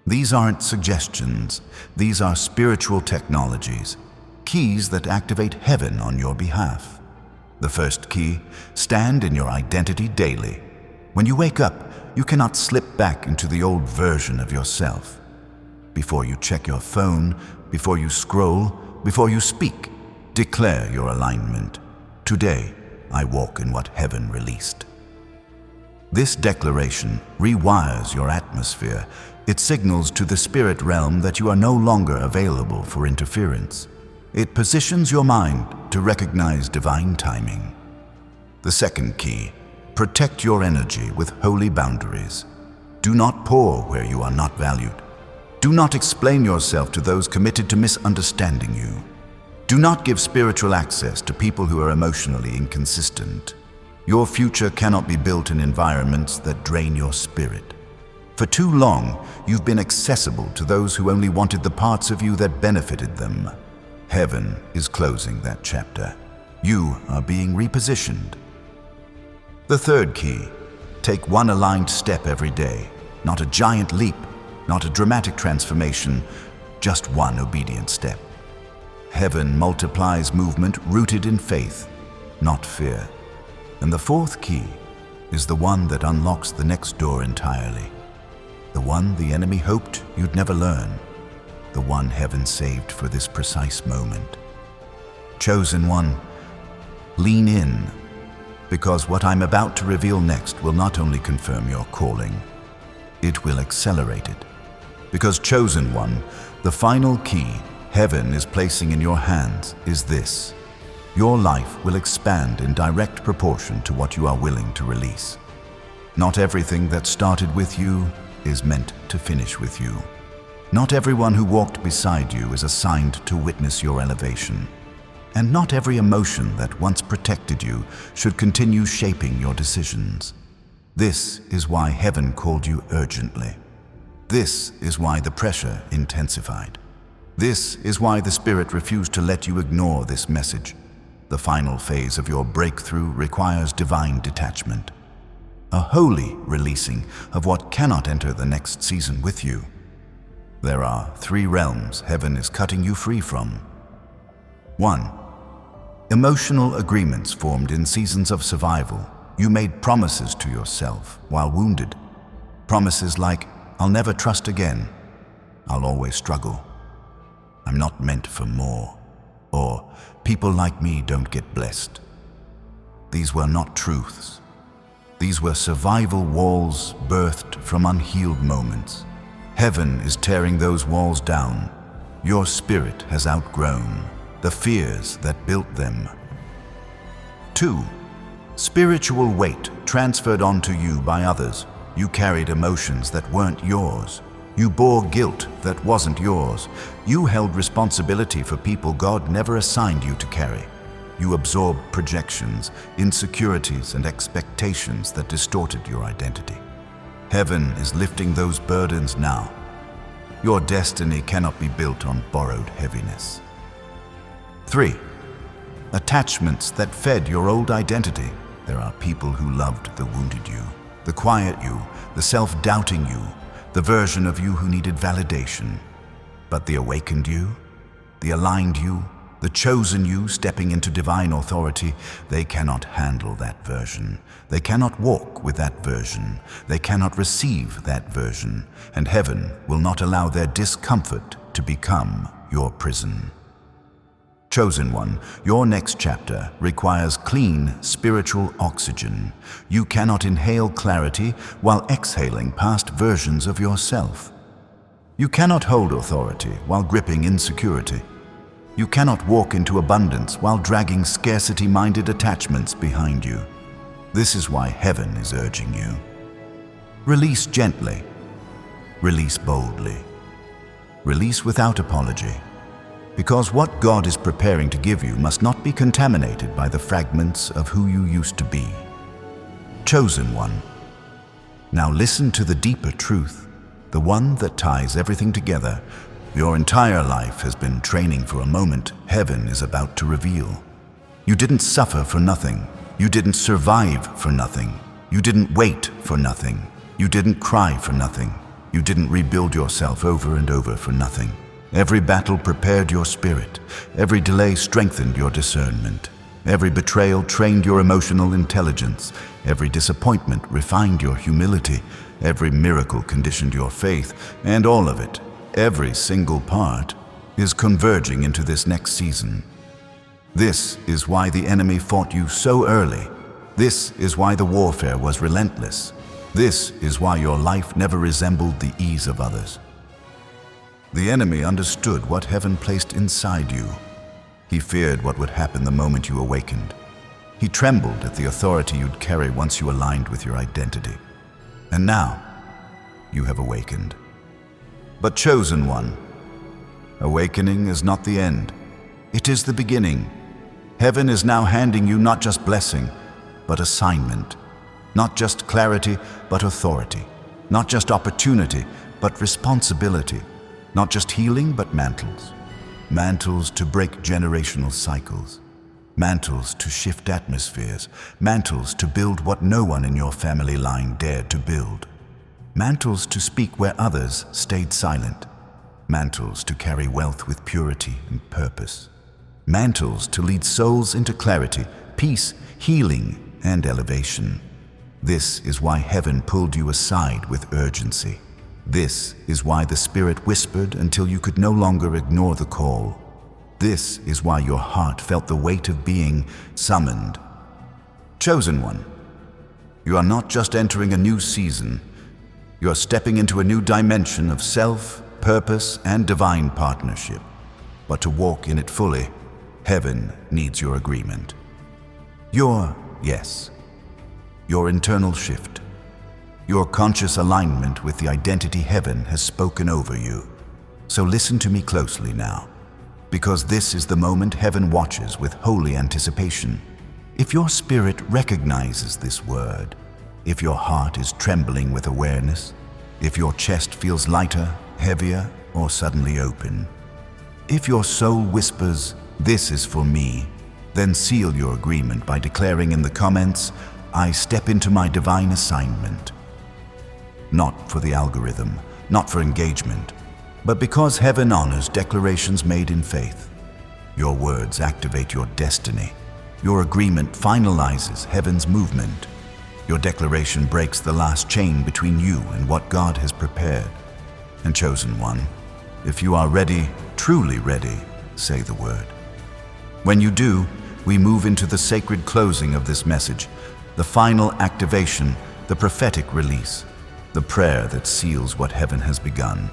These aren't suggestions, these are spiritual technologies, keys that activate heaven on your behalf. The first key, stand in your identity daily. When you wake up, you cannot slip back into the old version of yourself. Before you check your phone, before you scroll, before you speak, declare your alignment. Today, I walk in what heaven released. This declaration rewires your atmosphere. It signals to the spirit realm that you are no longer available for interference. It positions your mind to recognize divine timing. The second key, protect your energy with holy boundaries. Do not pour where you are not valued. Do not explain yourself to those committed to misunderstanding you. Do not give spiritual access to people who are emotionally inconsistent. Your future cannot be built in environments that drain your spirit. For too long, you've been accessible to those who only wanted the parts of you that benefited them. Heaven is closing that chapter. You are being repositioned. The third key, take one aligned step every day. Not a giant leap, not a dramatic transformation, just one obedient step. Heaven multiplies movement rooted in faith, not fear. And the fourth key is the one that unlocks the next door entirely. The one the enemy hoped you'd never learn. The one heaven saved for this precise moment. Chosen one, lean in, because what I'm about to reveal next will not only confirm your calling, it will accelerate it. Because chosen one, the final key heaven is placing in your hands is this. Your life will expand in direct proportion to what you are willing to release. Not everything that started with you is meant to finish with you. Not everyone who walked beside you is assigned to witness your elevation. And not every emotion that once protected you should continue shaping your decisions. This is why heaven called you urgently. This is why the pressure intensified. This is why the Spirit refused to let you ignore this message. The final phase of your breakthrough requires divine detachment. A holy releasing of what cannot enter the next season with you. There are 3 realms heaven is cutting you free from. 1. Emotional agreements formed in seasons of survival. You made promises to yourself while wounded. Promises like, I'll never trust again. I'll always struggle. I'm not meant for more. Or, people like me don't get blessed. These were not truths. These were survival walls birthed from unhealed moments. Heaven is tearing those walls down. Your spirit has outgrown the fears that built them. 2. Spiritual weight transferred onto you by others. You carried emotions that weren't yours. You bore guilt that wasn't yours. You held responsibility for people God never assigned you to carry. You absorbed projections, insecurities, and expectations that distorted your identity. Heaven is lifting those burdens now. Your destiny cannot be built on borrowed heaviness. 3. Attachments that fed your old identity. There are people who loved the wounded you, the quiet you, the self-doubting you, the version of you who needed validation. But the awakened you, the aligned you, the chosen you stepping into divine authority, they cannot handle that version. They cannot walk with that version. They cannot receive that version. And heaven will not allow their discomfort to become your prison. Chosen one, your next chapter requires clean spiritual oxygen. You cannot inhale clarity while exhaling past versions of yourself. You cannot hold authority while gripping insecurity. You cannot walk into abundance while dragging scarcity-minded attachments behind you. This is why heaven is urging you. Release gently. Release boldly. Release without apology. Because what God is preparing to give you must not be contaminated by the fragments of who you used to be. Chosen one. Now listen to the deeper truth, the one that ties everything together. Your entire life has been training for a moment heaven is about to reveal. You didn't suffer for nothing. You didn't survive for nothing. You didn't wait for nothing. You didn't cry for nothing. You didn't rebuild yourself over and over for nothing. Every battle prepared your spirit. Every delay strengthened your discernment. Every betrayal trained your emotional intelligence. Every disappointment refined your humility. Every miracle conditioned your faith. And all of it, every single part, is converging into this next season. This is why the enemy fought you so early. This is why the warfare was relentless. This is why your life never resembled the ease of others. The enemy understood what heaven placed inside you. He feared what would happen the moment you awakened. He trembled at the authority you'd carry once you aligned with your identity. And now, you have awakened. But chosen one, awakening is not the end. It is the beginning. Heaven is now handing you not just blessing, but assignment. Not just clarity, but authority. Not just opportunity, but responsibility. Not just healing, but mantles. Mantles to break generational cycles. Mantles to shift atmospheres. Mantles to build what no one in your family line dared to build. Mantles to speak where others stayed silent. Mantles to carry wealth with purity and purpose. Mantles to lead souls into clarity, peace, healing, and elevation. This is why heaven pulled you aside with urgency. This is why the Spirit whispered until you could no longer ignore the call. This is why your heart felt the weight of being summoned. Chosen one, you are not just entering a new season. You are stepping into a new dimension of self, purpose, and divine partnership. But to walk in it fully, heaven needs your agreement. Your yes. Your internal shift. Your conscious alignment with the identity heaven has spoken over you. So listen to me closely now, because this is the moment heaven watches with holy anticipation. If your spirit recognizes this word, if your heart is trembling with awareness, if your chest feels lighter, heavier, or suddenly open, if your soul whispers, "This is for me," then seal your agreement by declaring in the comments, "I step into my divine assignment." Not for the algorithm, not for engagement, but because heaven honors declarations made in faith. Your words activate your destiny. Your agreement finalizes heaven's movement. Your declaration breaks the last chain between you and what God has prepared. And chosen one, if you are ready, truly ready, say the word. When you do, we move into the sacred closing of this message, the final activation, the prophetic release, the prayer that seals what heaven has begun.